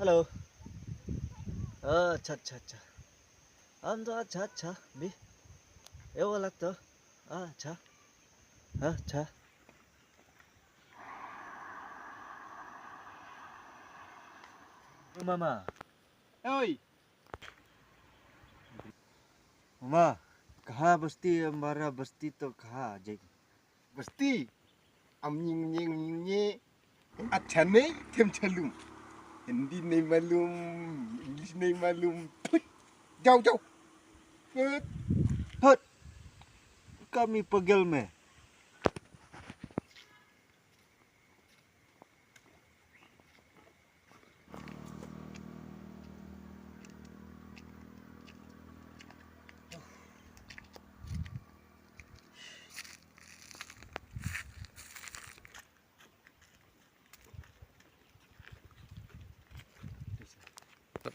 Hello अच्छा अच्छा अच्छा हम तो अच्छा अच्छा भी ये वाला तो अच्छा अच्छा मामा Oi, मामा कहाँ बस्ती हमारा बस्ती तो कहाँ आ जाएगी pasti amnying achane kem chalum. Hindi नहीं मालूम, English नहीं मालूम. Put, जाओ जाओ. Put. हट kami pegel में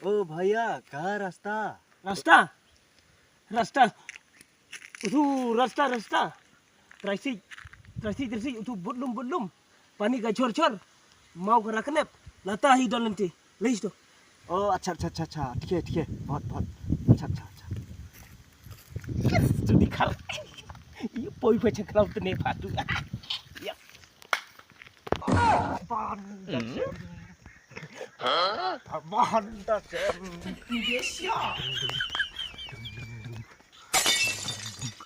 ओ भैया कहाँ रास्ता रास्ता रास्ता itu रास्ता terasi terasi itu belum panik gacor mau ke rakenep latahi dol nanti leis to ओ अच्छा अच्छा अच्छा अच्छा ठीक है बहुत बहुत अच्छा अच्छा अच्छा jadi kal iya poi baca kalau tene patu ya Apaan dah, Sam? dia siap